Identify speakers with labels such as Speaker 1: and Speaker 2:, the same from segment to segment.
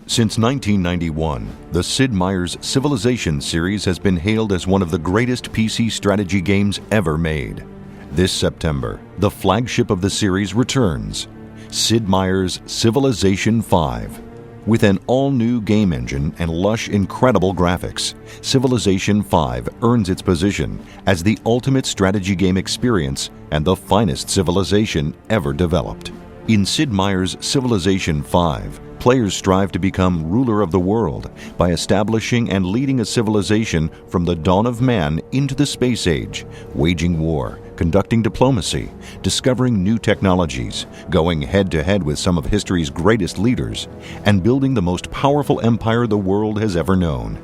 Speaker 1: Since 1991, the Sid Meier's Civilization series has been hailed as one of the greatest PC strategy games ever made. This September, the flagship of the series returns, Sid Meier's Civilization 5. With an all-new game engine and lush, incredible graphics, Civilization 5 earns its position as the ultimate strategy game experience and the finest civilization ever developed. In Sid Meier's Civilization 5, players strive to become ruler of the world by establishing and leading a civilization from the dawn of man into the space age, waging war, conducting diplomacy, discovering new technologies, going head-to-head with some of history's greatest leaders, and building the most powerful empire the world has ever known.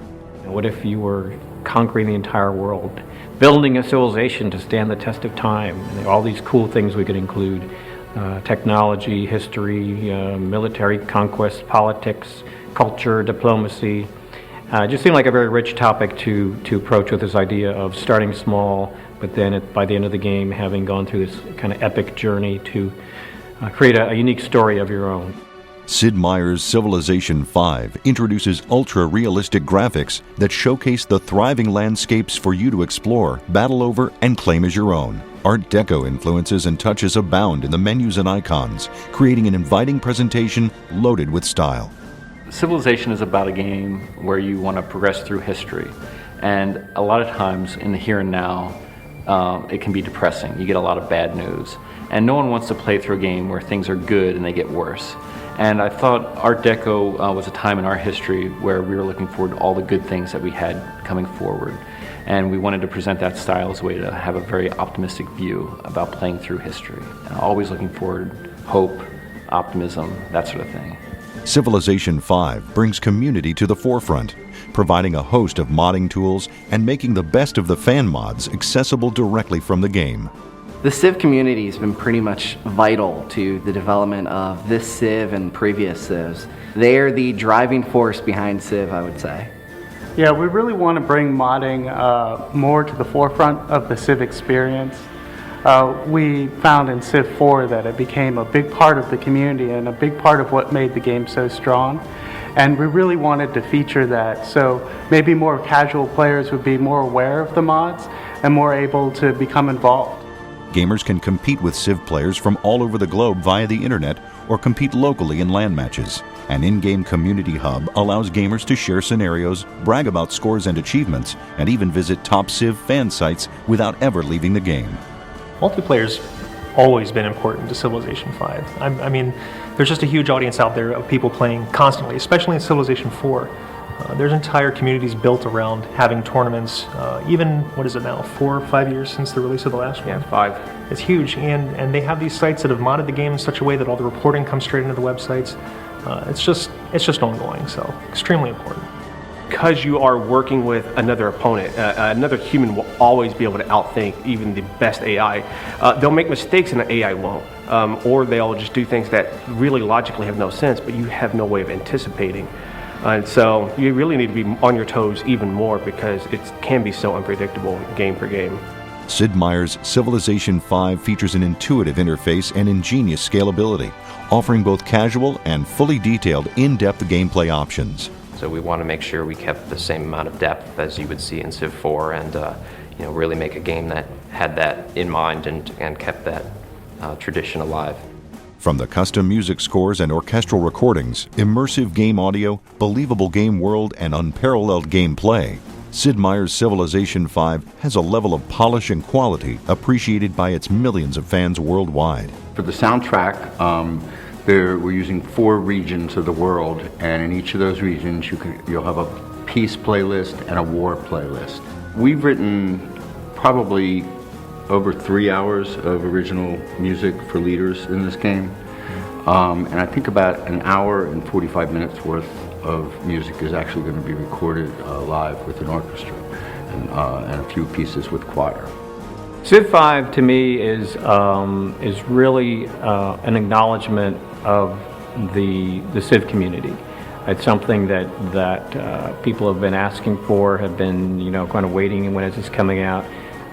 Speaker 2: What if you were conquering the entire world, building a civilization to stand the test of time, and all these cool things we could include? Technology, history, military conquest, politics, culture, diplomacy. It just seemed like a very rich topic to approach with this idea of starting small, but then by the end of the game having gone through this kind of epic journey to create a unique story of your own.
Speaker 1: Sid Meier's Civilization 5 introduces ultra-realistic graphics that showcase the thriving landscapes for you to explore, battle over, and claim as your own. Art Deco influences and touches abound in the menus and icons, creating an inviting presentation loaded with style.
Speaker 3: Civilization is about a game where you want to progress through history, and a lot of times in the here and now, it can be depressing. You get a lot of bad news, and no one wants to play through a game where things are good and they get worse. And I thought Art Deco was a time in our history where we were looking forward to all the good things that we had coming forward. And we wanted to present that style as a way to have a very optimistic view about playing through history. And always looking forward, hope, optimism, that sort of thing.
Speaker 1: Civilization 5 brings community to the forefront, providing a host of modding tools and making the best of the fan mods accessible directly from the game.
Speaker 4: The Civ community has been pretty much vital to the development of this Civ and previous Civs. They are the driving force behind Civ, I would say.
Speaker 5: Yeah, we really want to bring modding more to the forefront of the Civ experience. We found in Civ 4 that it became a big part of the community and a big part of what made the game so strong. And we really wanted to feature that, so maybe more casual players would be more aware of the mods and more able to become involved.
Speaker 1: Gamers can compete with Civ players from all over the globe via the internet or compete locally in LAN matches. An in-game community hub allows gamers to share scenarios, brag about scores and achievements, and even visit top Civ fan sites without ever leaving the game.
Speaker 6: Multiplayer's always been important to Civilization 5. I mean, there's just a huge audience out there of people playing constantly, especially in Civilization 4. There's entire communities built around having tournaments, even, what is it now, 4 or 5 years since the release of the last one?
Speaker 2: Yeah, 5.
Speaker 6: It's huge, and they have these sites that have modded the game in such a way that all the reporting comes straight into the websites. It's just ongoing, so extremely important.
Speaker 7: Because you are working with another opponent, another human will always be able to outthink even the best AI. They'll make mistakes and the AI won't. Or they'll just do things that really logically have no sense, but you have no way of anticipating. And so you really need to be on your toes even more because it can be so unpredictable game for game.
Speaker 1: Sid Meier's Civilization 5 features an intuitive interface and ingenious scalability, offering both casual and fully detailed in-depth gameplay options.
Speaker 8: So we want to make sure we kept the same amount of depth as you would see in Civ 4 and really make a game that had that in mind and kept that tradition alive.
Speaker 1: From the custom music scores and orchestral recordings, immersive game audio, believable game world, and unparalleled gameplay, Sid Meier's Civilization 5 has a level of polish and quality appreciated by its millions of fans worldwide.
Speaker 9: For the soundtrack, we're using 4 regions of the world, and in each of those regions you'll have a peace playlist and a war playlist. We've written probably over 3 hours of original music for leaders in this game, and I think about an hour and 45 minutes worth of music is actually going to be recorded live with an orchestra and a few pieces with choir.
Speaker 2: Civ 5 to me is really an acknowledgement of the Civ community. It's something that people have been asking for, have been kind of waiting, when is this coming out?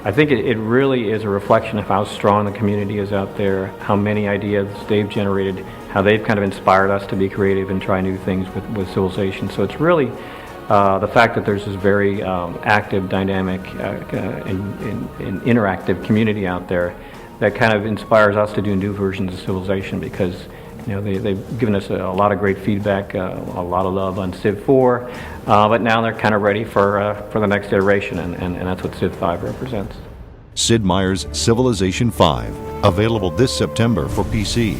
Speaker 2: I think it really is a reflection of how strong the community is out there, how many ideas they've generated, how they've kind of inspired us to be creative and try new things with Civilization. So it's really the fact that there's this very active, dynamic, and interactive community out there that kind of inspires us to do new versions of Civilization, because they've given us a lot of great feedback, a lot of love on Civ 4, but now they're kind of ready for the next iteration, and that's what Civ 5 represents.
Speaker 1: Sid Meier's Civilization 5, available this September for PC.